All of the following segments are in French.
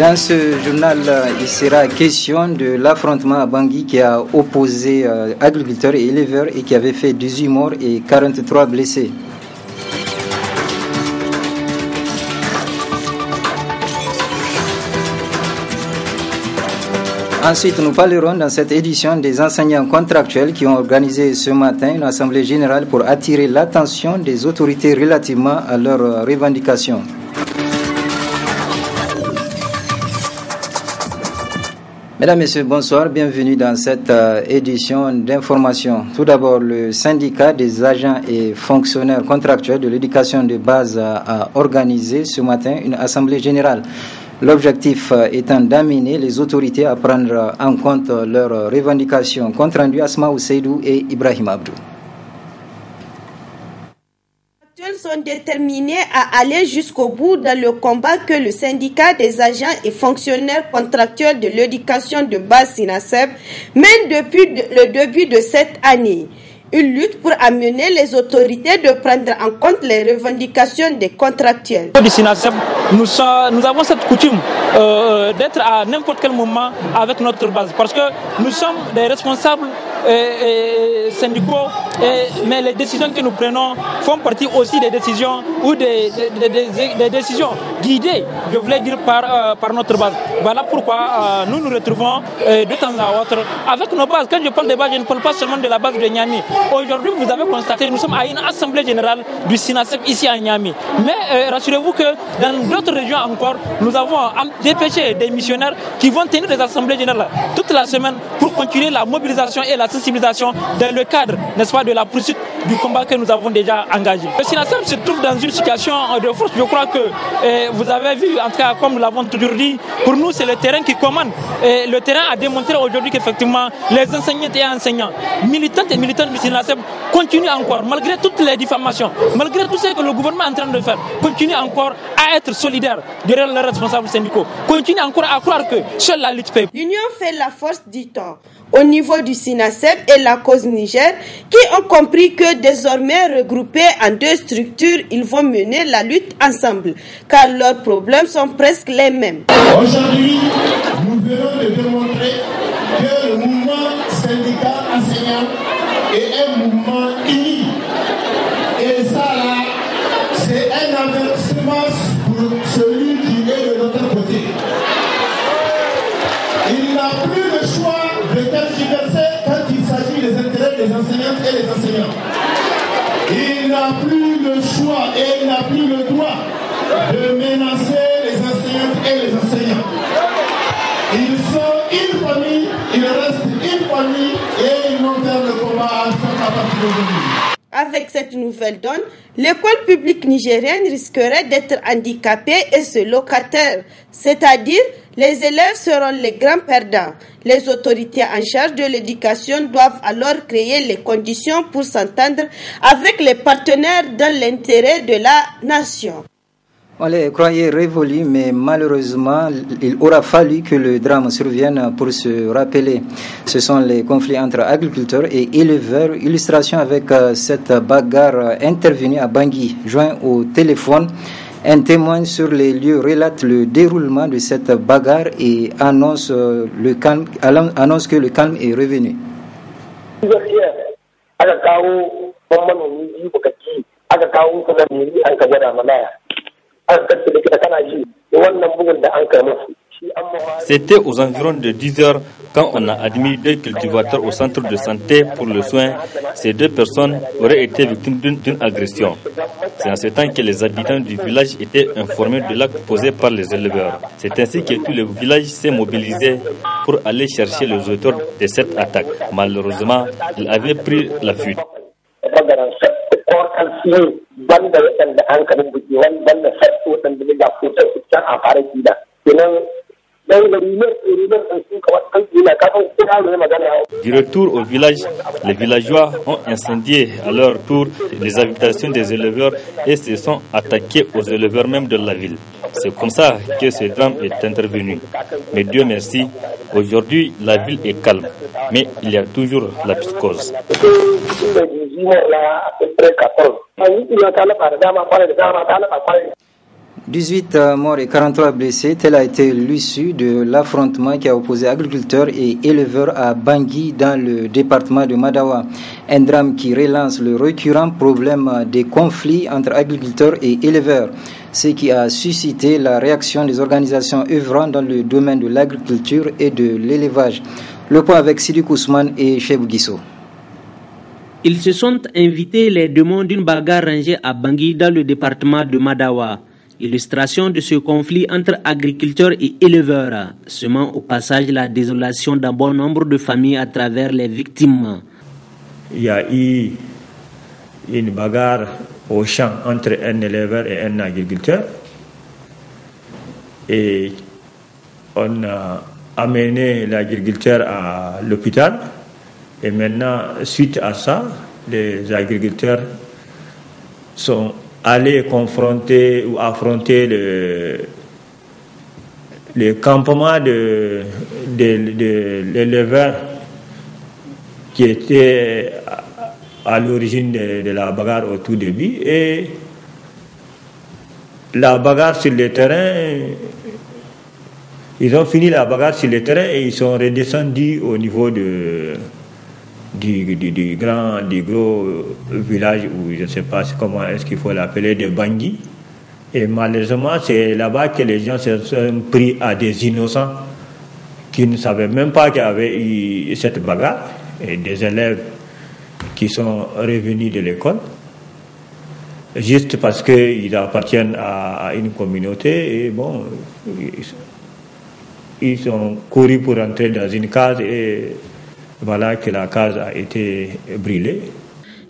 Dans ce journal, il sera question de l'affrontement à Bangui qui a opposé agriculteurs et éleveurs et qui avait fait 18 morts et 43 blessés. Ensuite, nous parlerons dans cette édition des enseignants contractuels qui ont organisé ce matin une assemblée générale pour attirer l'attention des autorités relativement à leurs revendications. Mesdames, Messieurs, bonsoir, bienvenue dans cette édition d'information. Tout d'abord, le syndicat des agents et fonctionnaires contractuels de l'éducation de base a organisé ce matin une assemblée générale. L'objectif étant d'amener les autorités à prendre en compte leurs revendications. Compte rendu Asma Seydou et Ibrahim Abdou. Sont déterminés à aller jusqu'au bout dans le combat que le syndicat des agents et fonctionnaires contractuels de l'éducation de base SINASEB mène depuis le début de cette année. Une lutte pour amener les autorités de prendre en compte les revendications des contractuels. Du SINASEB, nous avons cette coutume d'être à n'importe quel moment avec notre base parce que nous sommes des responsables syndicaux, mais les décisions que nous prenons font partie aussi des décisions ou des décisions guidées, je voulais dire, par notre base. Voilà pourquoi nous nous retrouvons de temps à autre avec nos bases. Quand je parle de base, je ne parle pas seulement de la base de Niamey. Aujourd'hui, vous avez constaté, nous sommes à une assemblée générale du SINASEB ici à Niamey. Mais rassurez-vous que dans d'autres régions encore, nous avons dépêché des missionnaires qui vont tenir des assemblées générales toute la semaine pour continuer la mobilisation et la sensibilisation dans le cadre, n'est-ce pas, de la poursuite du combat que nous avons déjà engagé. Le SINASEB se trouve dans une situation de force. Je crois que vous avez vu, en tout cas, comme nous l'avons toujours dit, pour nous, c'est le terrain qui commande. Et le terrain a démontré aujourd'hui qu'effectivement, les enseignantes et enseignants, militantes et militants du SINASEB continuent encore, malgré toutes les diffamations, malgré tout ce que le gouvernement est en train de faire, continuent encore à être solidaires derrière leurs responsables syndicaux, continuent encore à croire que seule la lutte paie. L'union fait la force, dit-on. Au niveau du SINASEB et la cause Niger, qui ont compris que désormais regroupés en deux structures, ils vont mener la lutte ensemble, car leurs problèmes sont presque les mêmes. Aujourd'hui, nous venons de démontrer que le mouvement syndical enseignant est un mouvement uni. Et ça, là, c'est un avertissement pour celui qui est de notre côté. Il n'a plus le choix de tergiverser quand il s'agit des intérêts des enseignantes et des enseignants. Il n'a plus le choix et il n'a plus le droit de menacer les enseignantes et les enseignants. Ils sont une famille, ils restent une famille et ils vont faire le combat ensemble à partir d'aujourd'hui. Avec cette nouvelle donne, l'école publique nigérienne risquerait d'être handicapée et se locataire, c'est-à-dire les élèves seront les grands perdants. Les autorités en charge de l'éducation doivent alors créer les conditions pour s'entendre avec les partenaires dans l'intérêt de la nation. On les croyait révolus, mais malheureusement, il aura fallu que le drame survienne pour se rappeler. Ce sont les conflits entre agriculteurs et éleveurs. Illustration avec cette bagarre intervenue à Bangui. Joint au téléphone, un témoin sur les lieux relate le déroulement de cette bagarre et annonce que le calme est revenu. C'était aux environs de 10 heures quand on a admis 2 cultivateurs au centre de santé pour le soin. Ces 2 personnes auraient été victimes d'une agression. C'est en ce temps que les habitants du village étaient informés de l'acte posé par les éleveurs. C'est ainsi que tout le village s'est mobilisé pour aller chercher les auteurs de cette attaque. Malheureusement, ils avaient pris la fuite. Du retour au village, les villageois ont incendié à leur tour les habitations des éleveurs et se sont attaqués aux éleveurs même de la ville. C'est comme ça que ce drame est intervenu. Mais Dieu merci, aujourd'hui la ville est calme, mais il y a toujours la psychose. 18 morts et 43 blessés, tel a été l'issue de l'affrontement qui a opposé agriculteurs et éleveurs à Bangui dans le département de Madawa. Un drame qui relance le récurrent problème des conflits entre agriculteurs et éleveurs, ce qui a suscité la réaction des organisations œuvrant dans le domaine de l'agriculture et de l'élevage. Le point avec Sidi Ousmane et Chebou Guisso. Ils se sont invités les demandes d'une bagarre rangée à Bangui dans le département de Madawa. Illustration de ce conflit entre agriculteurs et éleveurs, semant au passage la désolation d'un bon nombre de familles à travers les victimes. Il y a eu une bagarre au champ entre un éleveur et un agriculteur. Et on a amené l'agriculteur à l'hôpital. Et maintenant, suite à ça, les agriculteurs sont allés confronter ou affronter le campement de l'éleveur qui était à l'origine de la bagarre au tout début. Et la bagarre sur le terrain, ils ont fini la bagarre sur le terrain et ils sont redescendus au niveau du gros village où je ne sais pas comment est-ce qu'il faut l'appeler, de Bangui. Et malheureusement, c'est là-bas que les gens se sont pris à des innocents qui ne savaient même pas qu'il y avait eu cette bagarre, et des élèves qui sont revenus de l'école juste parce qu'ils appartiennent à une communauté. Et bon, ils ont couru pour entrer dans une case et voilà que la case a été brûlée.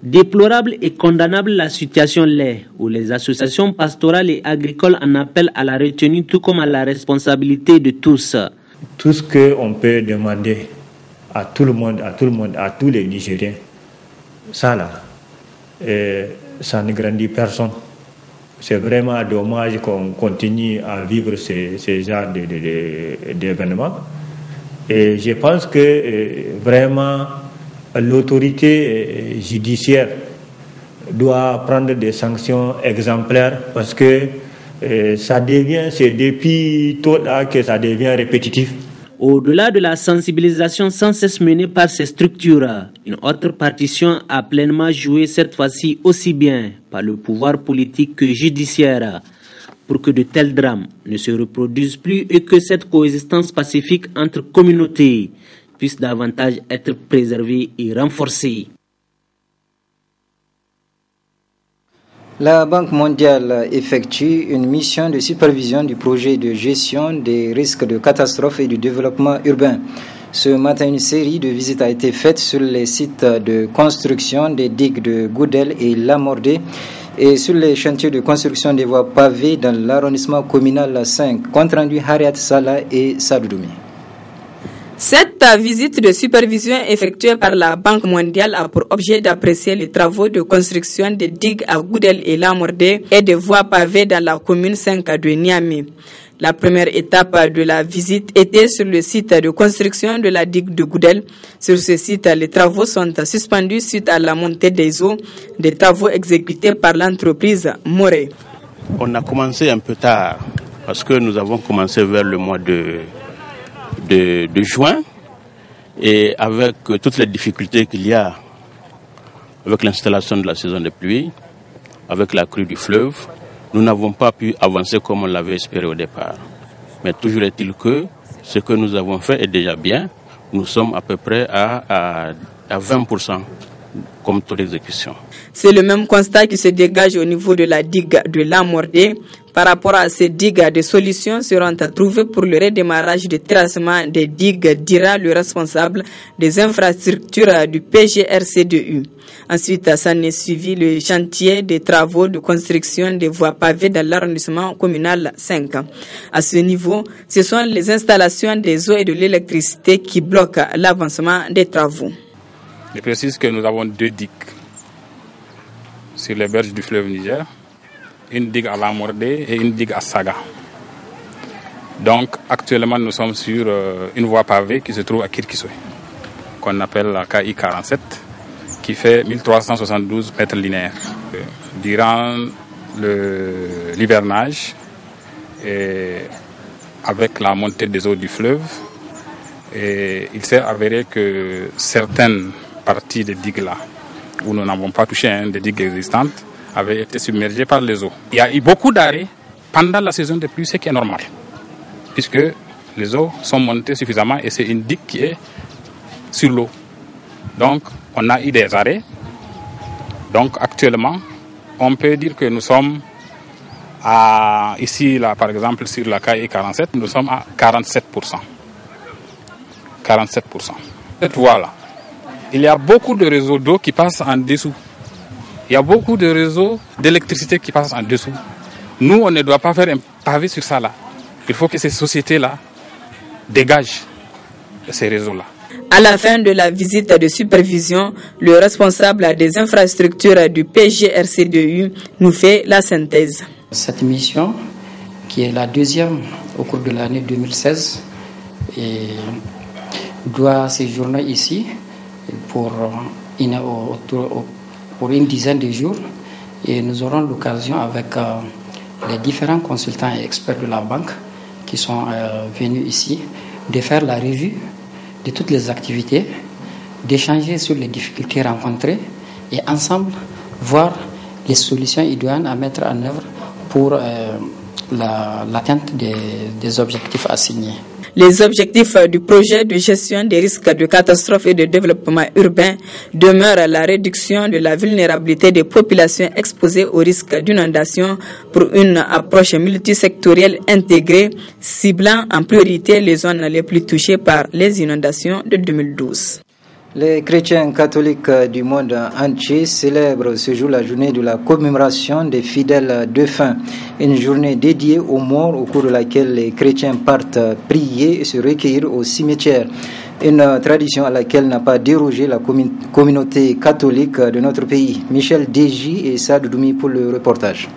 Déplorable et condamnable la situation l'est, où les associations pastorales et agricoles en appellent à la retenue tout comme à la responsabilité de tous. Tout ce qu'on peut demander à tout le monde, à tous les Nigériens, ça là, ça ne grandit personne. C'est vraiment dommage qu'on continue à vivre ces genres d'événements. Et je pense que vraiment l'autorité judiciaire doit prendre des sanctions exemplaires parce que c'est depuis tôt là que ça devient répétitif. Au-delà de la sensibilisation sans cesse menée par ces structures, une autre partition a pleinement joué cette fois-ci aussi bien par le pouvoir politique que judiciaire pour que de tels drames ne se reproduisent plus et que cette coexistence pacifique entre communautés puisse davantage être préservée et renforcée. La Banque mondiale effectue une mission de supervision du projet de gestion des risques de catastrophe et du développement urbain. Ce matin, une série de visites a été faite sur les sites de construction des digues de Goudel et Lamordé et sur les chantiers de construction des voies pavées dans l'arrondissement communal 5. Compte rendu Harriet Salah et Sadoudoumi. Cette visite de supervision effectuée par la Banque mondiale a pour objet d'apprécier les travaux de construction des digues à Goudel et Lamordé et des voies pavées dans la commune 5 de Niamey. La première étape de la visite était sur le site de construction de la digue de Goudel. Sur ce site, les travaux sont suspendus suite à la montée des eaux, des travaux exécutés par l'entreprise Moré. On a commencé un peu tard parce que nous avons commencé vers le mois de juin, et avec toutes les difficultés qu'il y a avec l'installation de la saison des pluies, avec la crue du fleuve, nous n'avons pas pu avancer comme on l'avait espéré au départ. Mais toujours est-il que ce que nous avons fait est déjà bien. Nous sommes à peu près à 20% comme taux d'exécution. C'est le même constat qui se dégage au niveau de la digue de Lamordé. Par rapport à ces digues, des solutions seront à trouver pour le redémarrage de tracement des digues, dira le responsable des infrastructures du PGRCDU. Ensuite, s'en est suivi le chantier des travaux de construction des voies pavées dans l'arrondissement communal 5. À ce niveau, ce sont les installations des eaux et de l'électricité qui bloquent l'avancement des travaux. Je précise que nous avons 2 digues sur les berges du fleuve Niger, une digue à Lamordé et une digue à Saga. Donc actuellement nous sommes sur une voie pavée qui se trouve à Kirkisoy, qu'on appelle la KI 47, qui fait 1372 mètres linéaires. Durant l'hivernage, avec la montée des eaux du fleuve, il s'est avéré que certaines parties des digues là, où nous n'avons pas touché, des digues existantes, avaient été submergées par les eaux. Il y a eu beaucoup d'arrêts pendant la saison de pluie, ce qui est normal, puisque les eaux sont montées suffisamment et c'est une digue qui est sur l'eau. Donc, on a eu des arrêts. Donc, actuellement, on peut dire que nous sommes ici, là, par exemple, sur la KI 47, nous sommes à 47%. 47%. Cette voie-là, il y a beaucoup de réseaux d'eau qui passent en dessous. Il y a beaucoup de réseaux d'électricité qui passent en dessous. Nous, on ne doit pas faire un pavé sur ça là. Il faut que ces sociétés-là dégagent ces réseaux-là. À la fin de la visite de supervision, le responsable des infrastructures du PGRC2U nous fait la synthèse. Cette mission, qui est la deuxième au cours de l'année 2016, doit séjourner ici pour une dizaine de jours. Et nous aurons l'occasion avec les différents consultants et experts de la banque qui sont venus ici de faire la revue de toutes les activités, d'échanger sur les difficultés rencontrées et ensemble voir les solutions idoines à mettre en œuvre pour l'atteinte des objectifs assignés. Les objectifs du projet de gestion des risques de catastrophes et de développement urbain demeurent la réduction de la vulnérabilité des populations exposées au risque d'inondation pour une approche multisectorielle intégrée, ciblant en priorité les zones les plus touchées par les inondations de 2012. Les chrétiens catholiques du monde entier célèbrent ce jour la journée de la commémoration des fidèles défunts, une journée dédiée aux morts au cours de laquelle les chrétiens partent prier et se recueillir au cimetière. Une tradition à laquelle n'a pas dérogé la communauté catholique de notre pays. Michel Deji et Saad Doumi pour le reportage.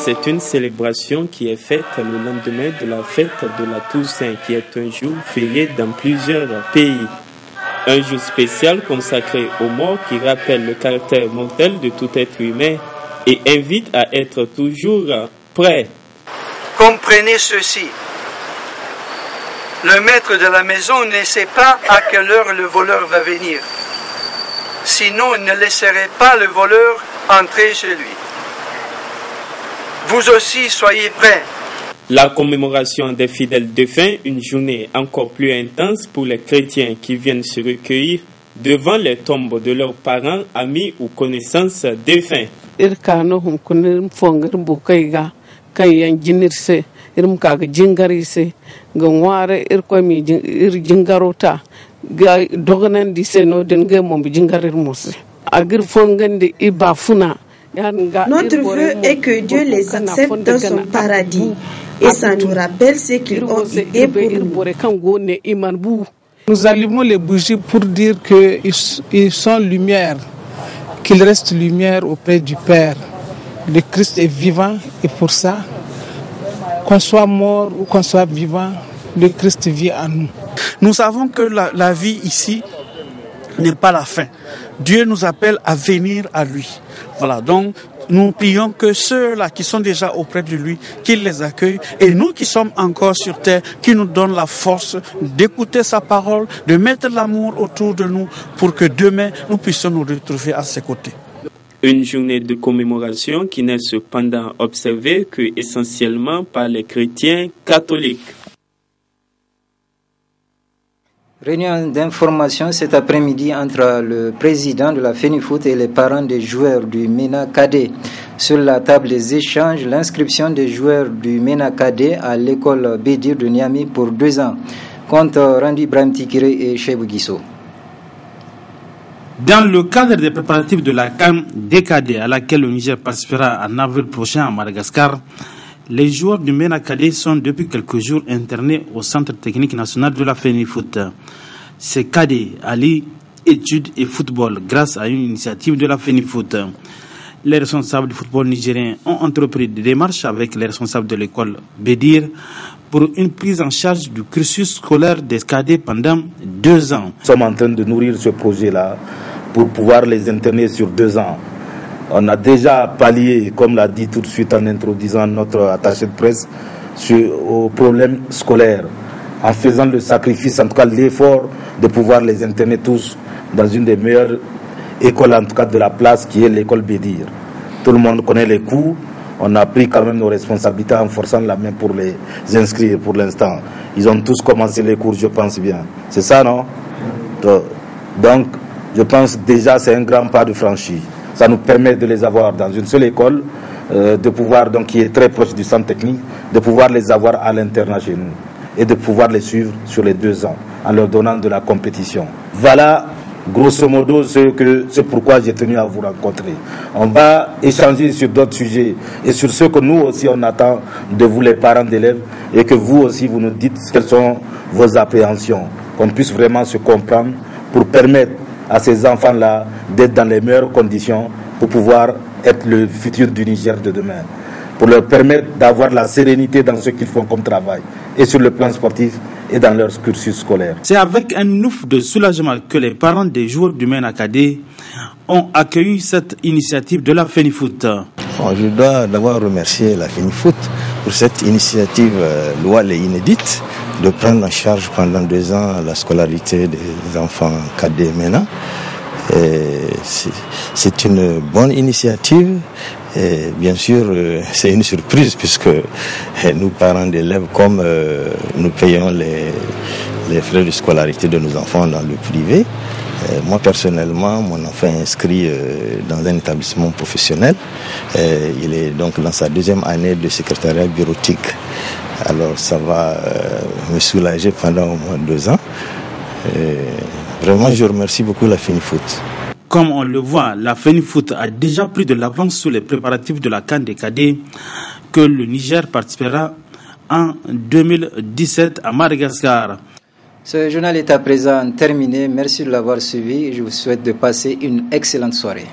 C'est une célébration qui est faite le lendemain de la fête de la Toussaint, qui est un jour férié dans plusieurs pays. Un jour spécial consacré aux morts qui rappelle le caractère mortel de tout être humain et invite à être toujours prêt. Comprenez ceci. Le maître de la maison ne sait pas à quelle heure le voleur va venir. Sinon, il ne laisserait pas le voleur entrer chez lui. Vous aussi, soyez prêts. La commémoration des fidèles défunts, une journée encore plus intense pour les chrétiens qui viennent se recueillir devant les tombes de leurs parents, amis ou connaissances défunts. Notre vœu est que Dieu les accepte dans son paradis et ça nous rappelle ce qu'ils ont été pour nous. Nous allumons les bougies pour dire qu'ils sont lumière, qu'ils restent lumière auprès du Père. Le Christ est vivant et pour ça, qu'on soit mort ou qu'on soit vivant, le Christ vit en nous. Nous savons que la vie ici n'est pas la fin. Dieu nous appelle à venir à lui. Voilà, donc nous prions que ceux-là qui sont déjà auprès de lui, qu'il les accueille, et nous qui sommes encore sur terre, qu'il nous donne la force d'écouter sa parole, de mettre l'amour autour de nous pour que demain nous puissions nous retrouver à ses côtés. Une journée de commémoration qui n'est cependant observée que essentiellement par les chrétiens catholiques. Réunion d'information cet après-midi entre le président de la FENIFOOT et les parents des joueurs du MENA Cadet. Sur la table des échanges, l'inscription des joueurs du MENA Cadet à l'école Bédir de Niamey pour 2 ans. Compte rendu Ibrahim Tikiré et Cheibou Guisso. Dans le cadre des préparatifs de la CAN des cadets à laquelle le Niger participera en avril prochain à Madagascar, les joueurs du MENA Cadet sont depuis quelques jours internés au Centre technique national de la FENIFOOT. Ces cadets allient études et football grâce à une initiative de la FENIFOOT. Les responsables du football nigérien ont entrepris des démarches avec les responsables de l'école Bédir pour une prise en charge du cursus scolaire des cadets pendant 2 ans. Nous sommes en train de nourrir ce projet-là pour pouvoir les interner sur 2 ans. On a déjà pallié, comme l'a dit tout de suite en introduisant notre attaché de presse, aux problèmes scolaires, en faisant le sacrifice, en tout cas l'effort de pouvoir les interner tous dans une des meilleures écoles, en tout cas de la place, qui est l'école Bédir. Tout le monde connaît les coûts. On a pris quand même nos responsabilités en forçant la main pour les inscrire pour l'instant. Ils ont tous commencé les cours, je pense bien. C'est ça, non? Donc, je pense déjà c'est un grand pas de franchi. Ça nous permet de les avoir dans une seule école, de pouvoir, donc qui est très proche du centre technique, de pouvoir les avoir à l'internat chez nous et de pouvoir les suivre sur les 2 ans en leur donnant de la compétition. Voilà grosso modo c'est pourquoi j'ai tenu à vous rencontrer. On va échanger sur d'autres sujets et sur ce que nous aussi on attend de vous les parents d'élèves et que vous aussi vous nous dites quelles sont vos appréhensions, qu'on puisse vraiment se comprendre pour permettre à ces enfants-là d'être dans les meilleures conditions pour pouvoir être le futur du Niger de demain, pour leur permettre d'avoir la sérénité dans ce qu'ils font comme travail, et sur le plan sportif et dans leur cursus scolaire. C'est avec un ouf de soulagement que les parents des joueurs du MENA Cadet ont accueilli cette initiative de la FENIFOOT. Je dois d'abord remercier la FENIFOOT pour cette initiative loi et inédite de prendre en charge pendant 2 ans la scolarité des enfants cadets MENA. C'est une bonne initiative. Et bien sûr, c'est une surprise puisque nous, parents d'élèves, comme nous payons les frais de scolarité de nos enfants dans le privé, moi personnellement, mon enfant est inscrit dans un établissement professionnel. Il est donc dans sa 2e année de secrétariat bureautique. Alors ça va me soulager pendant au moins 2 ans. Vraiment, je remercie beaucoup la FENIFOOT. Comme on le voit, la FENIFOOT a déjà pris de l'avance sur les préparatifs de la CAN des cadets que le Niger participera en 2017 à Madagascar. Ce journal est à présent terminé. Merci de l'avoir suivi. Je vous souhaite de passer une excellente soirée.